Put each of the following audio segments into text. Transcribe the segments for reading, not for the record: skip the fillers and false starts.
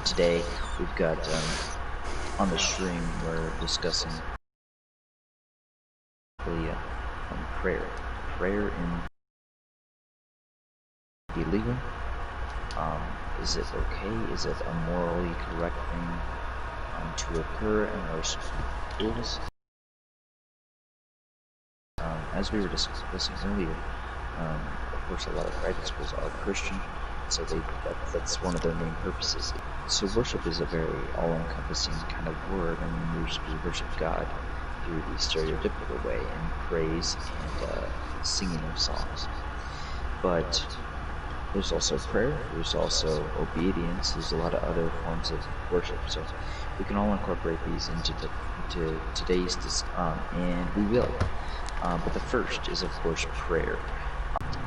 today we've got on the stream we're discussing prayer. Prayer in illegal? Is it okay? Is it a morally correct thing to occur in our schools? As we were discussing earlier, of course, a lot of private schools are Christian, so that's one of their main purposes. So worship is a very all-encompassing kind of word. I mean, we worship God through the stereotypical way in praise and singing of songs. But there's also prayer, there's also obedience, there's a lot of other forms of worship. So we can all incorporate these into today's and we will. But the first is, of course, prayer.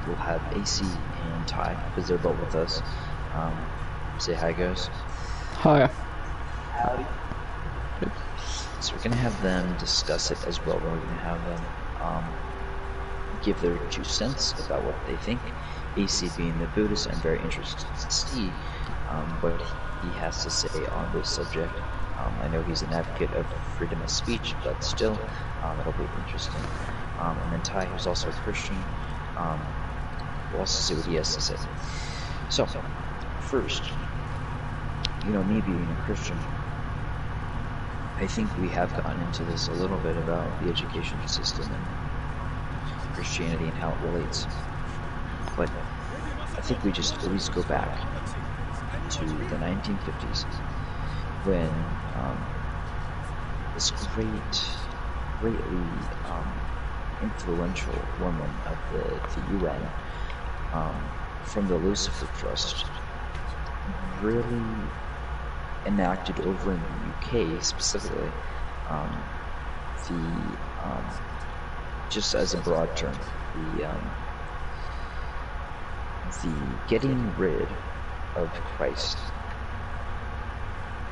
We'll have AC and Ty, because they're both with us. Say hi, guys. Hi. Howdy. So we're going to have them discuss it as well. We're going to have them give their 2 cents about what they think. AC being the Buddhist, I'm very interested to see what he has to say on this subject. I know he's an advocate of freedom of speech, but still, it'll be interesting. And then Ty, who's also a Christian, will also see what he has to say. So, first, me being a Christian, I think we have gotten into this a little bit about the education system and Christianity and how it relates. But I think we just always go back to the 1950s when this greatly influential woman of the UN from the Lucifer Trust really enacted over in the UK specifically just as a broad term, the getting rid of Christ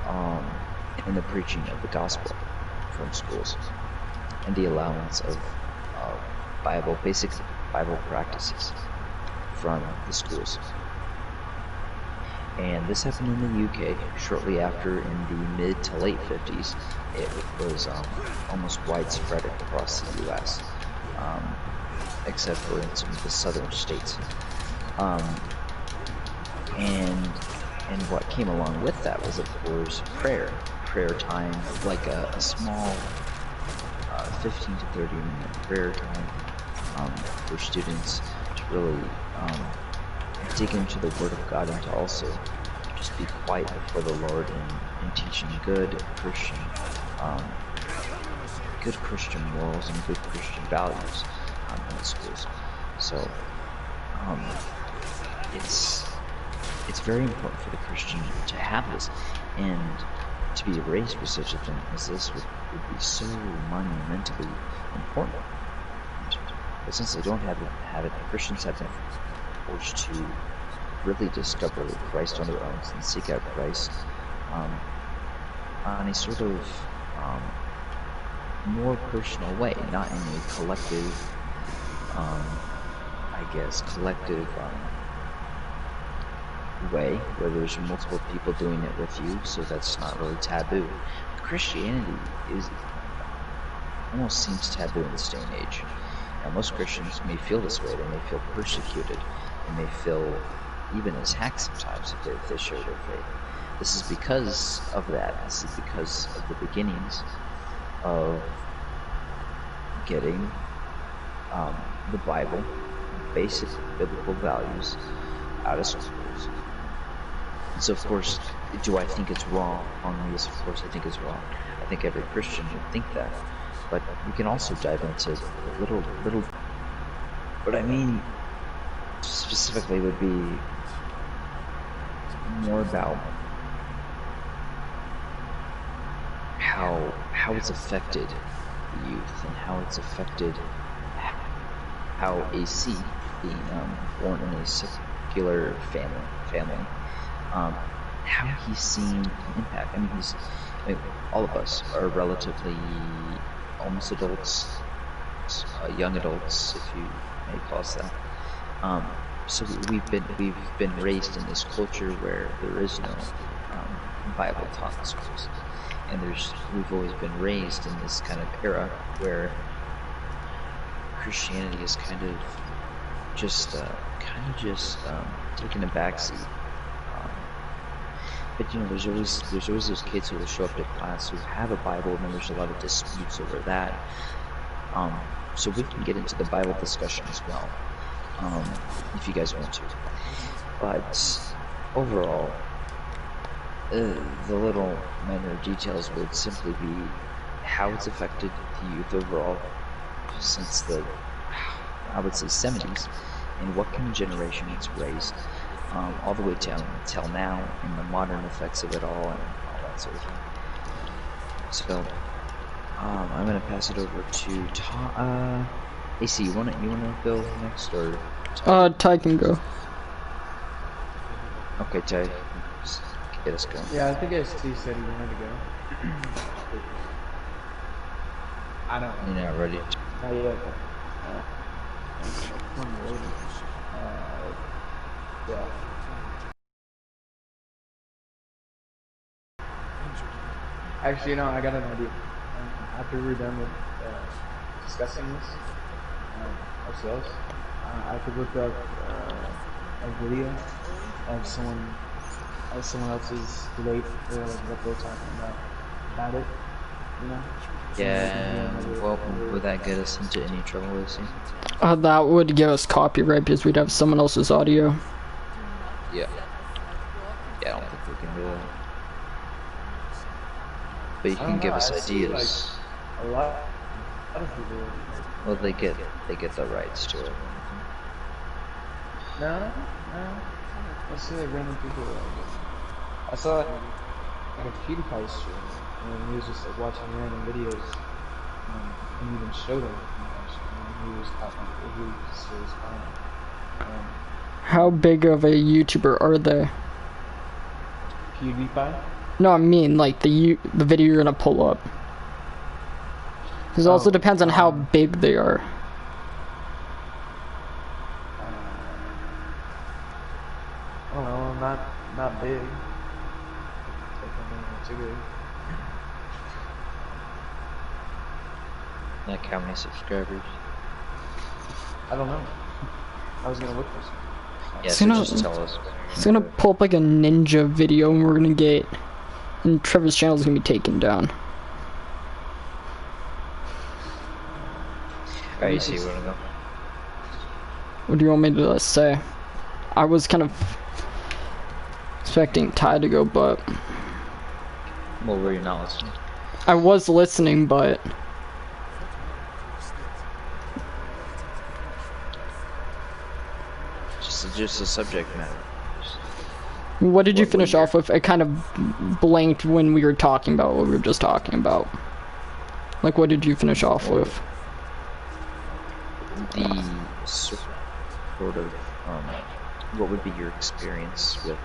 and the preaching of the gospel from schools, and the allowance of basic Bible practices from the schools. And this happened in the UK shortly after, in the mid to late 50s. It was almost widespread across the US, except for in some of the southern states. And what came along with that was, of course, prayer time, like a small 15 to 30 minute prayer time for students to really dig into the Word of God and to also just be quiet before the Lord and teaching good Christian morals and good Christian values in the schools. So it's very important for the Christian to have this, and to be raised with such a thing as this would be so monumentally important. But since they don't have it, the Christians have been forced to really discover Christ on their own and seek out Christ on a sort of more personal way, not in a collective, way where there's multiple people doing it with you, so that's not really taboo. Christianity almost seems taboo in this day and age. Now, most Christians may feel this way. They may feel persecuted. They may feel even attacked sometimes if they share their faith. This is because of that. This is because of the beginnings of getting the Bible, basic biblical values, out of schools. So, of course, do I think it's wrong? Yes, of course I think it's wrong. I think every Christian would think that. But we can also dive into little. What I mean specifically would be more about how it's affected the youth, and how it's affected how AC, being born in a secular family, how he's seen impact. I mean, all of us are relatively almost adults, young adults, if you may call us that. So we've been raised in this culture where there is no Bible taught in schools. And we've always been raised in this kind of era where Christianity is kind of just taking a backseat. But there's always those kids who will show up to class who have a Bible, and then there's a lot of disputes over that. So we can get into the Bible discussion as well, if you guys want to. But overall, the little minor details would simply be how it's affected the youth overall since the, I would say, 70s, and what kind of generation it's raised, all the way down until now, and the modern effects of it all, and all that sort of thing. So, I'm gonna pass it over to AC. You wanna go next, or Ty can go. Okay, Ty, get us going. Yeah, I think ST said he wanted to go. I don't know. You're not ready. Not yet. Yeah. Actually, I got an idea. After we're done with discussing this ourselves, I could look up a video of someone else's debate, or like what they're talking about it, Yeah. Well, would that get us into any trouble, AC? That would give us copyright because we'd have someone else's audio. Yeah. Yeah, I don't think we can do that. But you can give us ideas. Like, a lot of people. Well, they get the rights to it. No. I see like random people. I saw like a PewDiePie stream, and he was just like watching random videos, and even showed him. He was talking. He was fine. How big of a YouTuber are they? PewDiePie? No, I mean like the video you're gonna pull up. Because it also depends on how big they are. Well, not big. Too big. Like how many subscribers? I don't know. I was gonna look for some. Yeah, so just tell us. It's gonna pull up like a ninja video, and we're gonna get, and Trevor's channel is gonna be taken down. Alright, you see where to go? What do you want me to say? I was kind of expecting Ty to go, but Well, were you not listening? I was listening, but Just the subject matter. what did you finish off with? I kind of blanked when we were talking about what we were just talking about. Like, what did you finish off with? The sort of what would be your experience with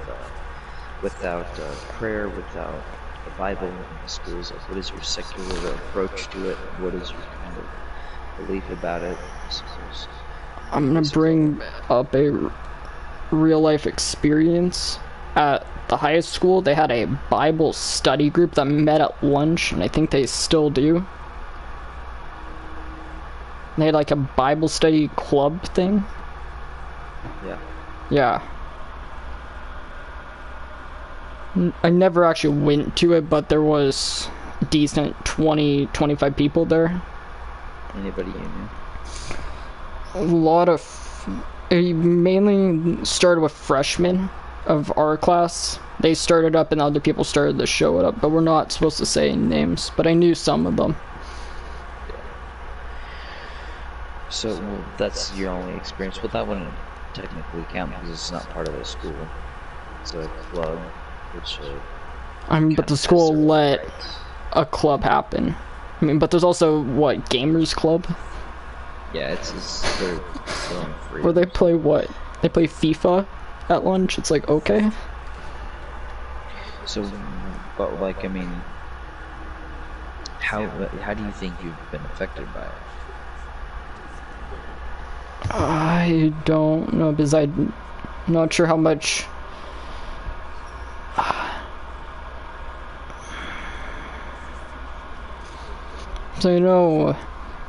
without prayer, without the Bible in the schools? Like, what is your secular approach to it? What is your kind of belief about it? I suppose. I'm gonna bring up a real life experience. At the high school, they had a Bible study group that met at lunch, and I think they still do. They had like a Bible study club thing. Yeah. Yeah. I never actually went to it, but there was a decent 20-25 people there. Anybody you knew? A lot of... It mainly started with freshmen of our class. They started up and other people started to show it up, but we're not supposed to say names, but I knew some of them. So, well, that's your only experience. Well, that wouldn't technically count because it's not part of the school. It's a club, which But the school let a club happen. I mean, but there's also, what, Gamers Club? Yeah, they're on free. Where they play what? They play FIFA at lunch? It's like, okay. So, but like, I mean, how do you think you've been affected by it? I don't know, because I'm not sure how much... So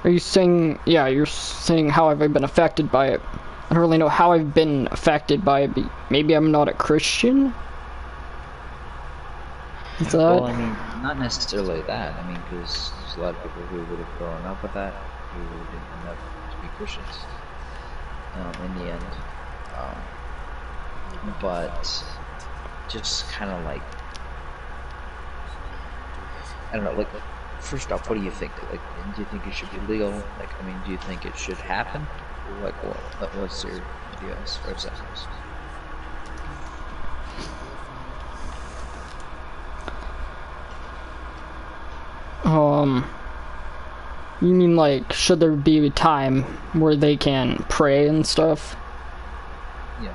are you saying, yeah, you're saying how have I been affected by it? I don't really know how I've been affected by it. Maybe I'm not a Christian? Is that? Well, I mean, not necessarily that. I mean, because there's a lot of people who would have grown up with that who didn't end up to be Christians in the end. But just kind of like, I don't know, like, first off, what do you think? Like, do you think it should be legal? Like, I mean, do you think it should happen? Like, what's your idea as far as that goes? You mean like, should there be a time where they can pray and stuff? Yeah.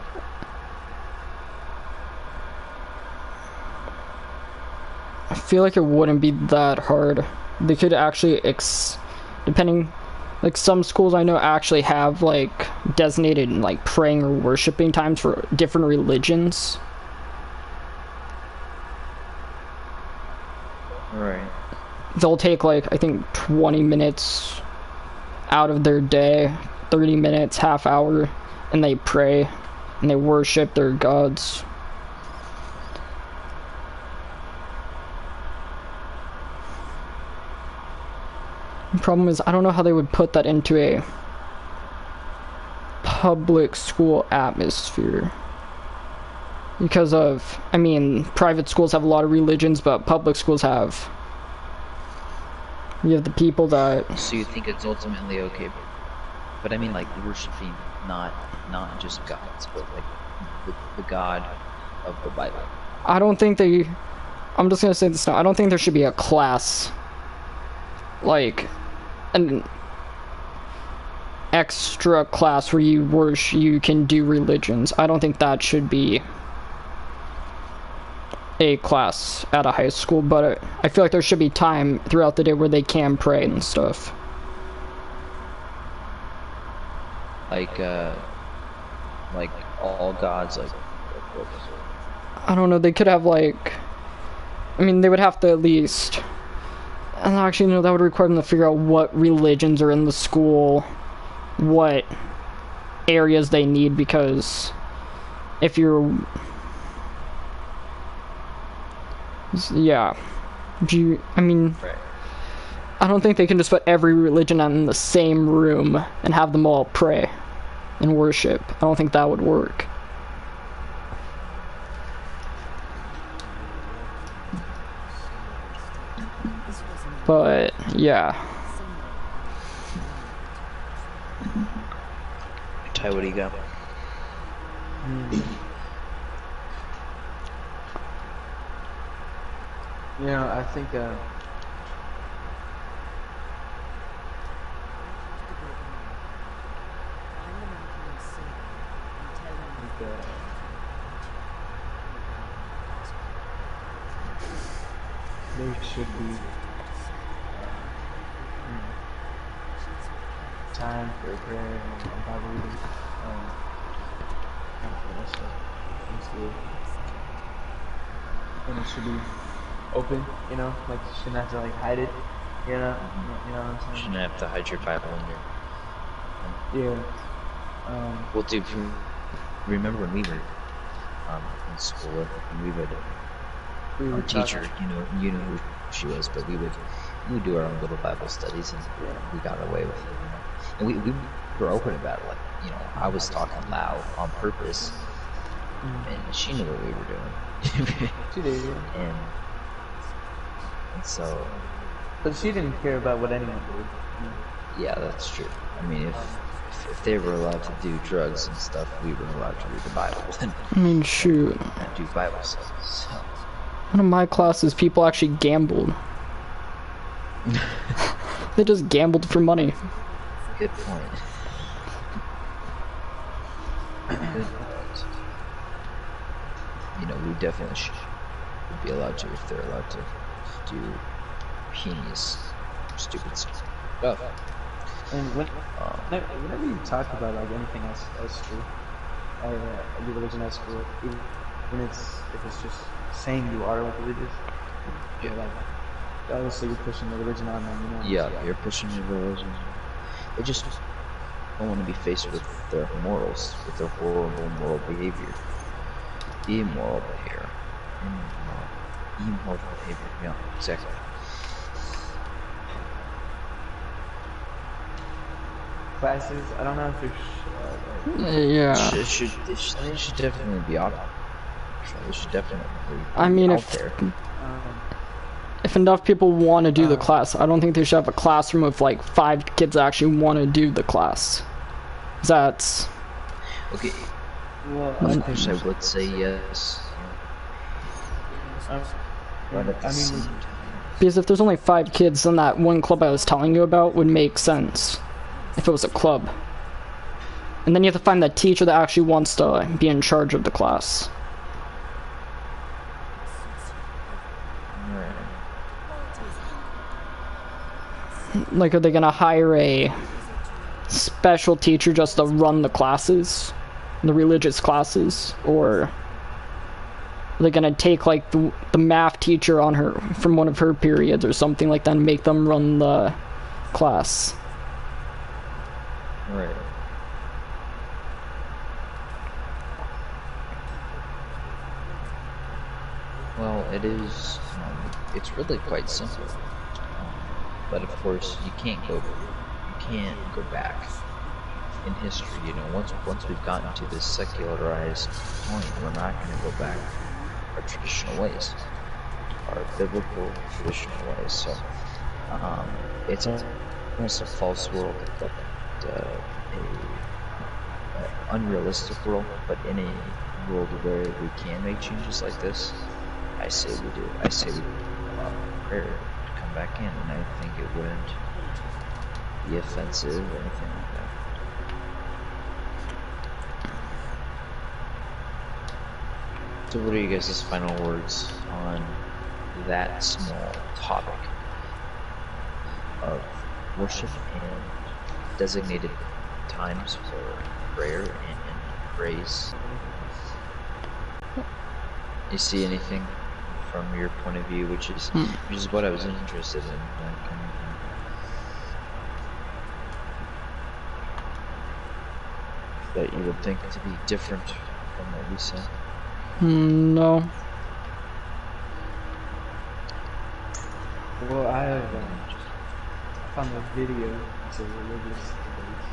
I feel like it wouldn't be that hard. They could actually, depending, like some schools I know actually have like designated like praying or worshiping times for different religions. Right. They'll take like, I think 20 minutes out of their day, 30 minutes, half hour, and they pray and they worship their gods. The problem is, I don't know how they would put that into a public school atmosphere. Because of, I mean, private schools have a lot of religions, but public schools have, you have the people that... So you think it's ultimately okay, but I mean, like, worshiping not just gods, but like the God of the Bible. I don't think they... I'm just gonna say this now. I don't think there should be a class, like an extra class where you can do religions. I don't think that should be a class at a high school, but I feel like there should be time throughout the day where they can pray and stuff. Like all gods, like I don't know, they could have like, I mean, they would have to at least, and actually, no, that would require them to figure out what religions are in the school, what areas they need, because if you're, yeah, I mean, right. I don't think they can just put every religion in the same room and have them all pray and worship. I don't think that would work. But, yeah. Ty, what do you got? You know, I think there should be time for prayer and Bible reading. In school. And it should be open, you know, like you shouldn't have to like hide it, you know what I'm saying? You shouldn't have to hide your Bible in your. Yeah. Well, dude, remember when we were in school and we would our teacher, you know who she was, but we would do our own little Bible studies, and we got away with it, and we were open about it. Like, I was talking loud on purpose, and she knew what we were doing. She did, and so. But she didn't care about what anyone did. Yeah, that's true. I mean, if they were allowed to do drugs and stuff, we were allowed to read the Bible and, I mean, shoot. and do Bible studies. So. One of my classes, people actually gambled. They just gambled for money. Good point. Good point. We definitely should be allowed to, if they're allowed to do heinous, stupid stuff. And whenever you talk about like anything else at school, your religion at school, even if it's just saying you are like religious, like Obviously, you're pushing the religion on them, you know. Yeah, So, you're pushing your religion. They just don't want to be faced with their morals, with their horrible moral behavior. Immoral behavior. Immoral behavior. Yeah, exactly. classes. I don't know if there's Yeah. They should definitely be optional. They should definitely I be mean, out there. if enough people want to do the class, I don't think they should have a classroom of like 5 kids that actually want to do the class. That's Okay. Well, of course I would say yes. But at the same time, because if there's only 5 kids, then that one club I was telling you about would make sense if it was a club. And then you have to find that teacher that actually wants to be in charge of the class. Like, are they gonna hire a special teacher just to run the classes, the religious classes, or are they gonna take like the math teacher on her from one of her periods or something like that and make them run the class? right. Well, it is. It's really quite simple. But of course, you can't go back in history. You know, once we've gotten to this secularized point, we're not going to go back our traditional ways, our biblical traditional ways. So, it's almost a false world, but a unrealistic world. But in a world where we can make changes like this, I say we do. I say we prayer to come back in, and I think it wouldn't be offensive or anything like that. So what are you guys' final words on that small topic of worship and designated times for prayer and praise? You see anything from your point of view, which is what I was interested in? That you would think to be different from what we said. No. well, I have found a video. It's a religious debate.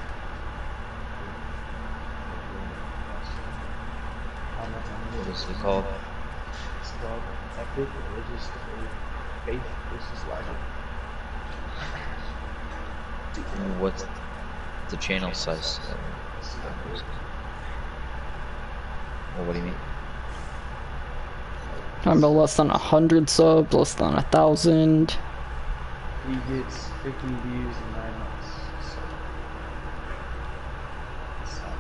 What is it called? It's called Epic Religious Debate: Faith versus Logic. What's the channel size? Well, what do you mean? I'm about less than 100 subs, less than 1,000. He gets 50 views in 9 months. So it's not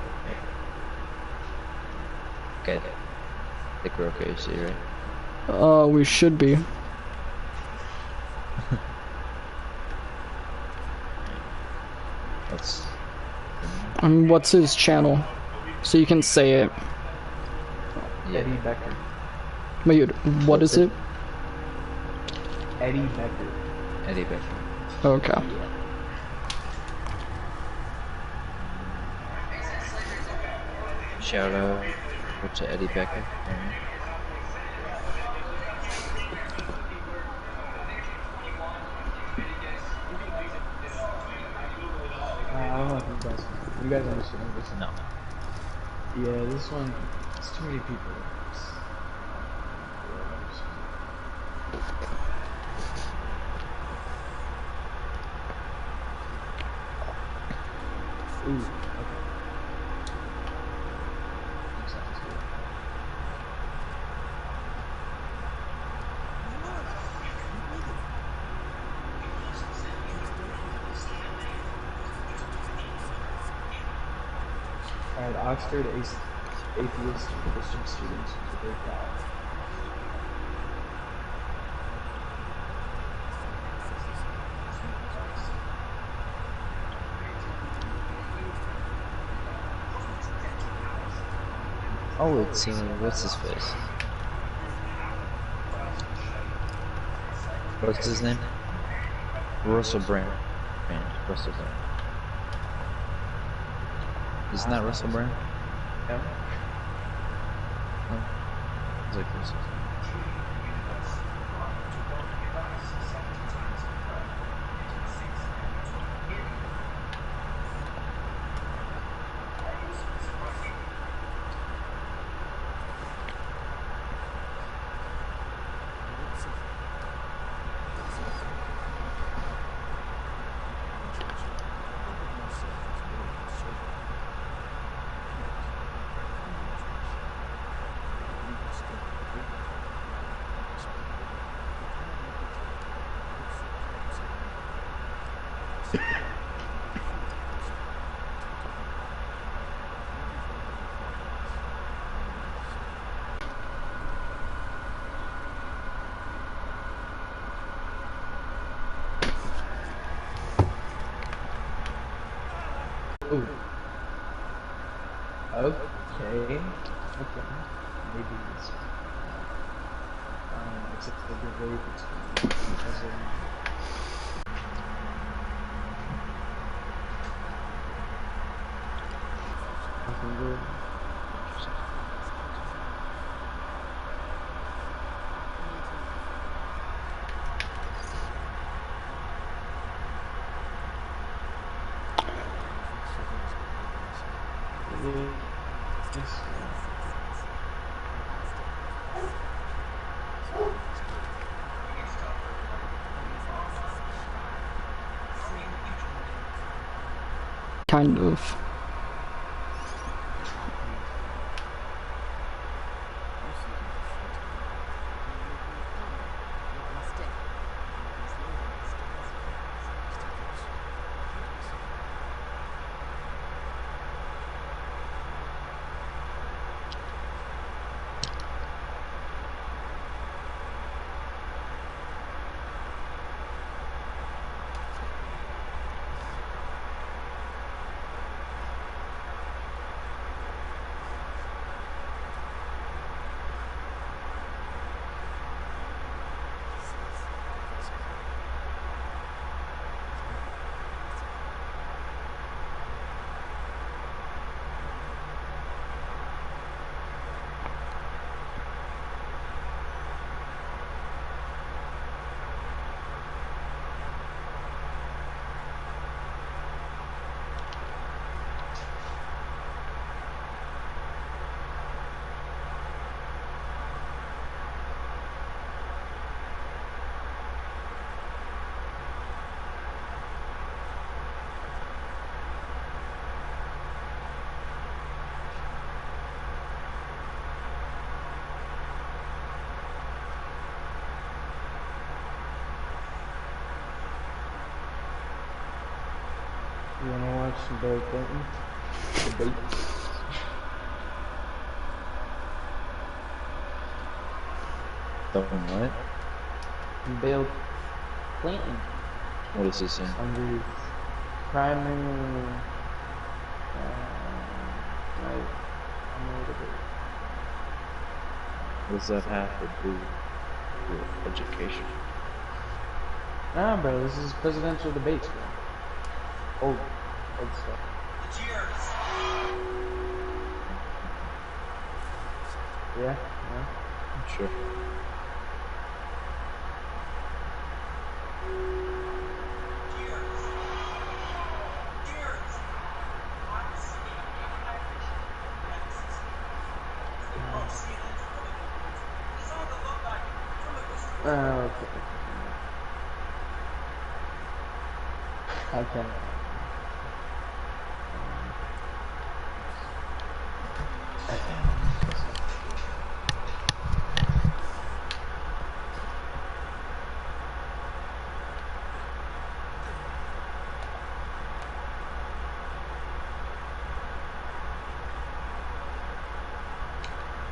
Okay. I think we're okay to see, right? We should be. Let's. What's his channel? So you can say it. Yeah. Eddie Becker. Wait, what is it? Eddie Becker. Eddie Becker. Okay. Shout out to Eddie Becker. I don't know if you guys understand this. No. Yeah, this one, it's too many people. Ooh, okay. Sounds good. Alright, Oxford atheist Christian students debate God. Oh, it's what's his face? What's his name? Russell Brand. Russell Brand. Isn't that Russell Brand? No? No. It's like Russell. Ooh. Okay. Okay. Maybe it's a debate between president. Nothing good. Yes. Kind of. You wanna watch some Bill Clinton debates? The what? Bill Clinton What is he saying? under his primary like primary debate. What does that have to do with education? Nah, bro, this is presidential debates, bro. Old stuff. Yeah, yeah. Sure. Okay. I can't.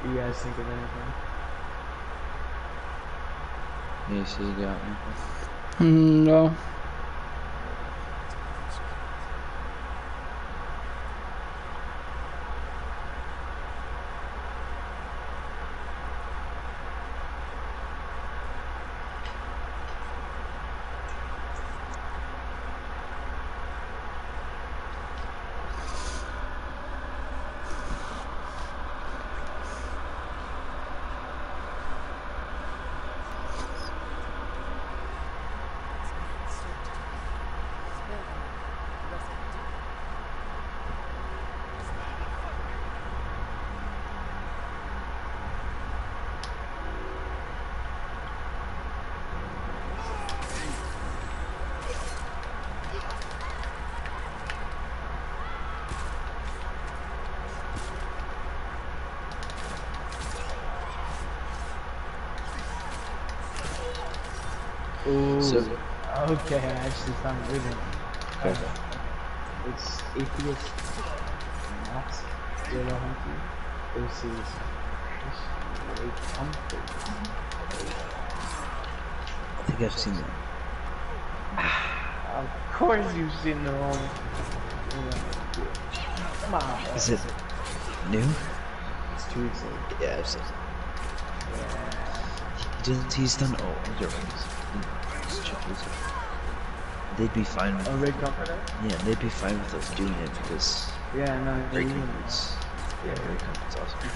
You guys think of anything? Yes, he got me. No. Ooh. So, Okay, I actually found a good one. okay. It's atheist not Dillahunty versus Ray Comfort. I think I've seen that. Of course you've seen the wrong. Come on. Is it new? It's 2 weeks old. Yeah, I've seen it. Yeah. He's done older ones. They'd be fine with Oh, Ray Comforter? Yeah, they'd be fine with us doing it because Yeah, no, Ray Comfort's awesome.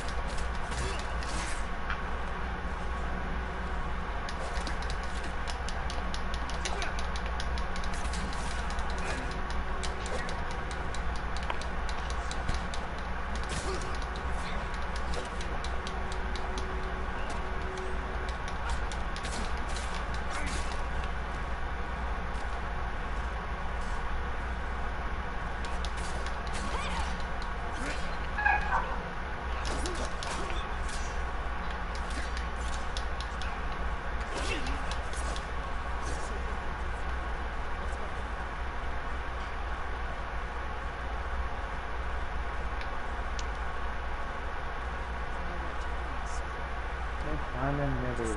Diamond never.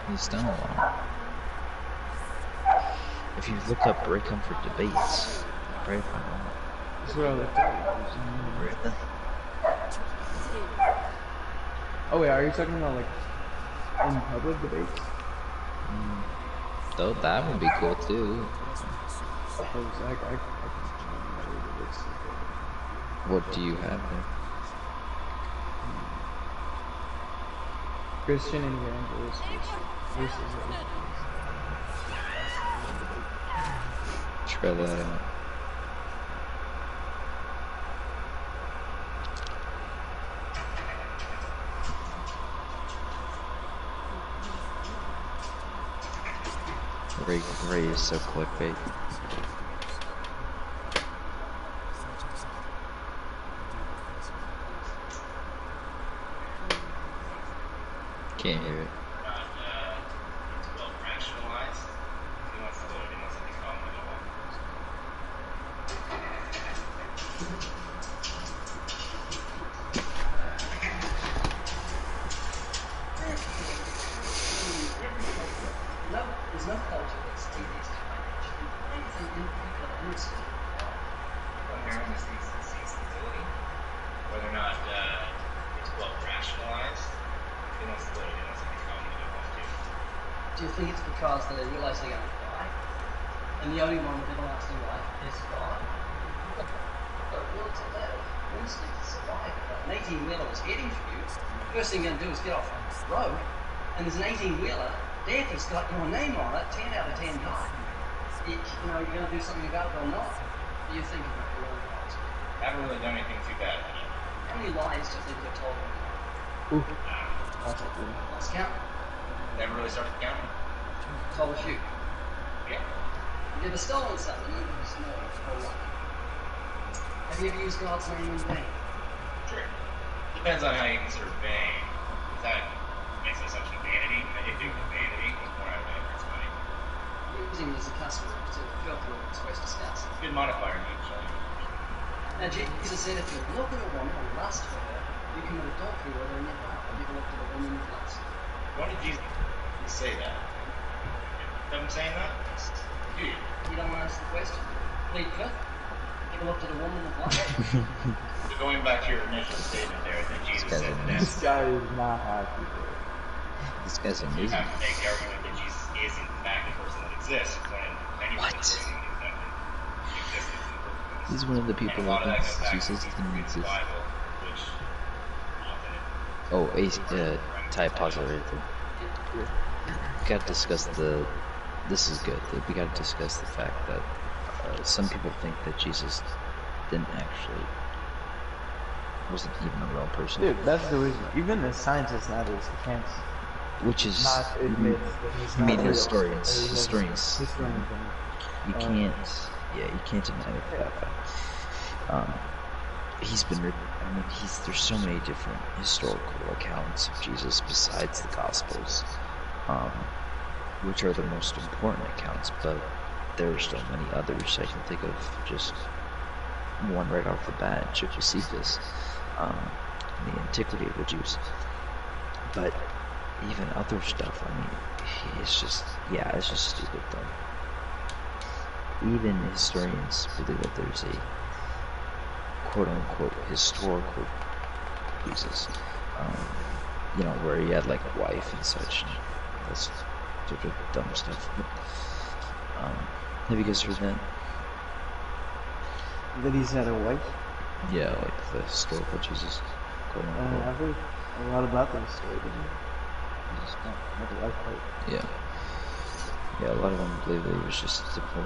He's done a lot. If you look up Ray Comfort debates, right? That's what I looked at. Really? Oh wait, are you talking about like in public debates? Though that would be cool too. What do you have there? Christian evangelist versus Try that out. Ray is so clickbait. Can't hear it. There's no culture that's devious to financial. Anything you've got to understand. What Aaron just needs to see stability. Whether or not it's well rationalized. He wants to live, he wants to become what he wants to do. Do you think it's because they realise they're going to die? And the only one with everlasting life is God? But will to live, instinct to survive. An 18-wheeler was heading for you. First thing you're going to do is get off the road. And there's an 18-wheeler, death has got your name on it, 10 out of 10 die. You know, you're going to do something about it or not? What do you think about your own lives? I haven't really done anything too bad. How many lies do you think you've told them? Lost count. Never really started counting. Told a few. Yeah. Have you ever stolen something? There's no whole lot. Have you ever used God's name in vain? Sure. Depends on how you consider vain. That makes an assumption of vanity. I did do vanity before I went for money. Using it as a cuss word to filter or express disgust. Good modifier, actually. Now, Jesus said if you look at a woman and lust for her, you commit adultery with her in your heart. Have you ever looked at a woman with lust? Why did Jesus say that? I'm saying that? Dude. You don't answer the question. Plead fifth. You ever looked at a woman with lust? So going back to your initial statement there, that Jesus said that This guy is not happy. This guy's you amazing. have to make the argument that Jesus is in fact a person that exists when anyone What? is in the existence of the person. He's one of the people And a lot of that that goes back thinks to Jesus didn't the exist. Bible, which often Oh, type positive right there. We gotta discuss this is good. We gotta discuss the fact that some people think that Jesus didn't actually wasn't even a real person. Dude, that's the reason. Even the scientists nowadays can't Which is not admit that he's not media real. historians. You can't, yeah, you can't deny that fact. he's been. I mean, there's so many different historical accounts of Jesus besides the Gospels, which are the most important accounts. But there are still many others. I can think of just one right off the bat, Josephus, the Antiquity of the Jews. But even other stuff, I mean, it's just stupid though. Even historians believe that there's a quote-unquote historical Jesus, where he had like a wife and such, and that's sort of dumb stuff. But, have you guys heard that? That he's had a wife? Yeah, like the historical Jesus, quote-unquote. I've heard a lot about that story, didn't you? Just not the wife part. Yeah, a lot of them believe that he was just a typical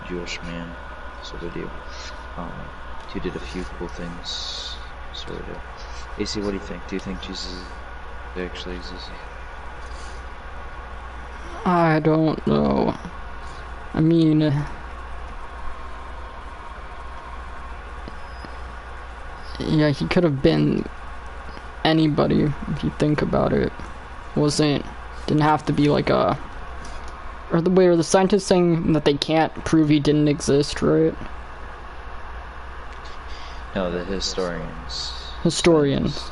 Jewish man, sort of deal. Who did a few cool things, sort of. AC, what do you think? Do you think Jesus actually existed? I don't know. I mean, yeah, he could have been anybody if you think about it. Didn't have to be like a. Or the scientists saying that they can't prove he didn't exist, right? No, the historians. Historians.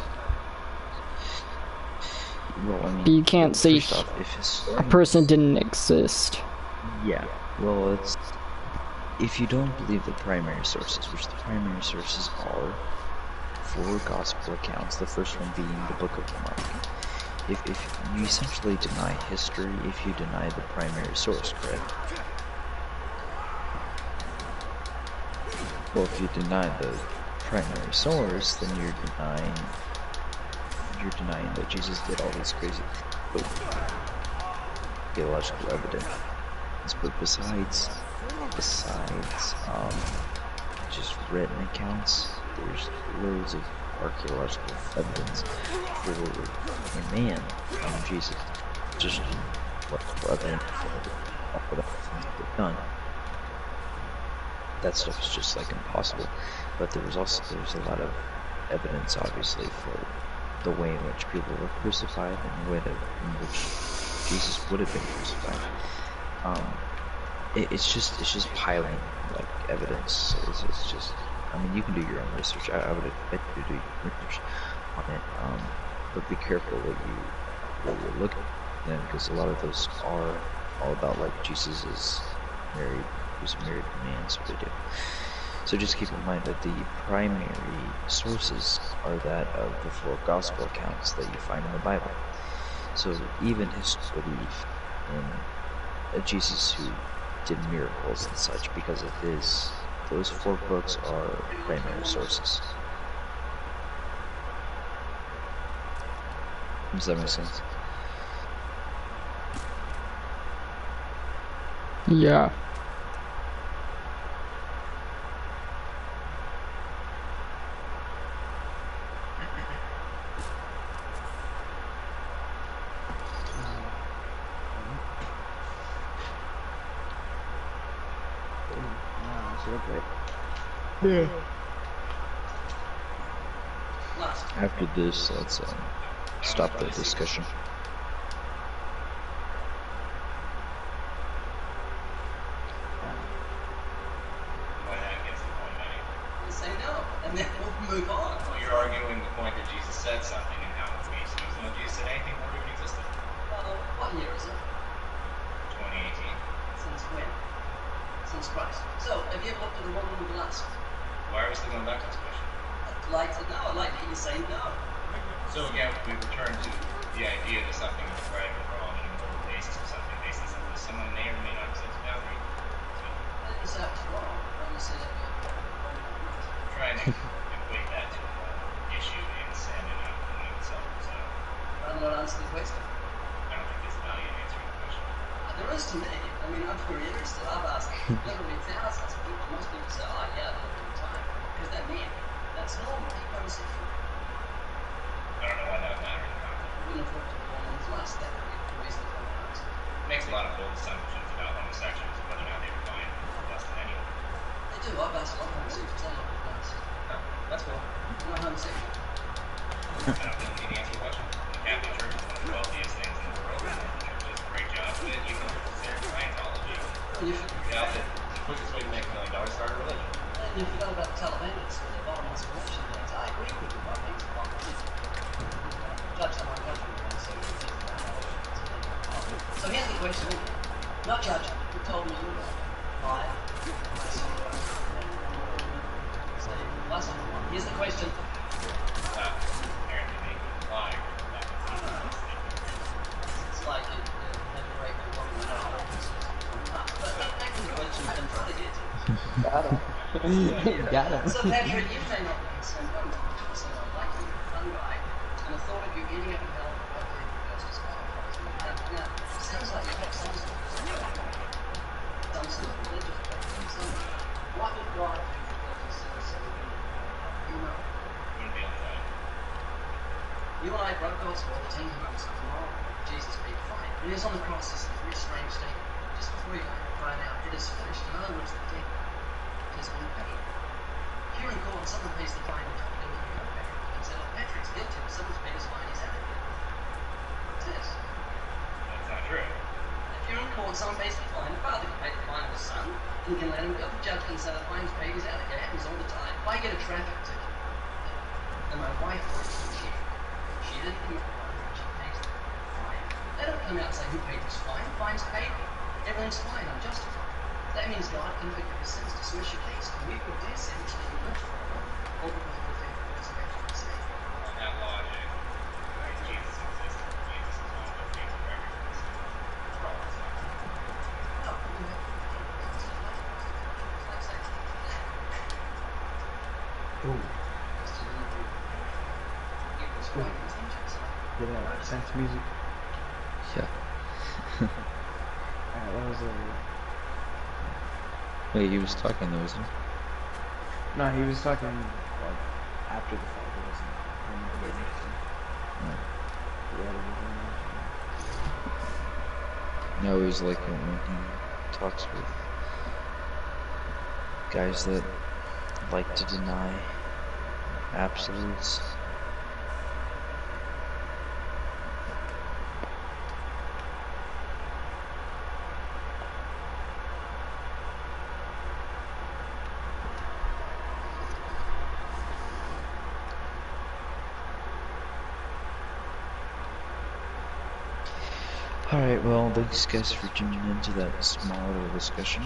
Well, I mean, but you can't say a person didn't exist. Yeah. Well, if you don't believe the primary sources, which the primary sources are 4 gospel accounts, the first one being the Book of Mark. If you essentially deny history, if you deny the primary source, correct? Well, if you deny the primary source, then you're denying that Jesus did all these crazy theological evidence. But besides just written accounts, there's loads of archaeological evidence for a man, Jesus. Just what evidence done. That stuff is just like impossible. But there's a lot of evidence, obviously, for the way in which people were crucified and the way in which Jesus would have been crucified. It's just piling like evidence. It's just, I mean, you can do your own research. I would advise you to do research on it, but be careful what you look at, because a lot of those are all about like Jesus is married, was a married man sort of deal. So just keep in mind that the primary sources are that of the 4 gospel accounts that you find in the Bible. So even his belief in a Jesus who did miracles and such, because of those 4 books are primary sources. Does that make sense? Yeah. Yeah. After this, let's stop the discussion. Say no, and then we'll move on. Well, you're arguing the point that Jesus said something and how it would be. So no Jesus said anything more even existed. What year is it? 2018. Since when? Since Christ. So, have you ever looked at the woman with the last? Why are we still going back to this question? I'd like to know. I'd like to hear you say no. So again, we return to the idea that something is right or wrong on a moral basis or something based on something that someone may or may not accept as boundary. So, I didn't say it's wrong. I only said that I'm trying to equate that to an issue in sin and not in itself. So I'm not answering the question. I don't think there's value in answering the question. There is to me. I mean, I'm very interested. I've asked literally thousands of people. Most people say, oh, yeah, they're all the time. Because they're men. That's normal. Keep homosexual. I don't know why that would matter in the context. We wouldn't have looked at the woman's lust. That would be the reason for my answer. It makes a lot of bold assumptions about homosexuals and whether or not they define lust in any way. They do. I've asked a lot of homosexuals. They look at lust. That's cool. I'm not home sick. I don't think you answer the question. The Catholic Church is one of the wealthiest things in the world, and the Church does a great job with it, even if it's considered Scientology. Well, you should. You know, the quickest way to make $1 million start a religion. And you forgot about the Talibans with their bottomless corruption games. I agree with you, but things are judge someone, judge me, and so you think that. So here's the question. Not judge. You told me you were live. I saw you. So last one. Here's the question. Apparently making a lie. It's like you never break the woman. But back to the question I've been trying to get to. Got him. Got him. So Patrick, you may not be concerned, but I'm not concerned. I like you, you're a fun guy, and the thought of you ending up in hell for what you did versus now, it sounds like you have some sort of religious background. What would God do for what he says? You know. Wouldn't be on the side. You and I broke God's law, the 10 Commandments of tomorrow. Jesus paid the fine. When he was on the cross, he said a very strange statement. Just before he died, he cried out, "It is finished." In other words, the debt has been paid. If you're in court and someone pays the fine, you don't do it, you go back and say, "Oh, Patrick's guilty, but someone's paid his fine, he's out of here." It is. That's not true. If you're in court and someone pays the fine, the father can pay the fine of the son, and you can let him go. The judge can say the fine's paid, he's out of here. It happens all the time. If I get a traffic ticket, and my wife works for me, she didn't commit the crime, she pays the fine. They don't come out and say, "Who paid this fine?" The fine's paid. Everything's fine, I'm justified. That means God can forgive your sins, dismiss your case, and we would dare sentence that you live forever, or because we think the resurrection is safe. On that logic, Jesus existed. Jesus is one of the things for everything. No, you have Ooh. Get that sense music. Yeah. Alright, that was Wait, he was talking though, wasn't he? No, he was talking like after the fact. It wasn't in the beginning. No, it was like when he talks with guys that like to deny absolutes. Alright, well, thanks guys for tuning into that small little discussion.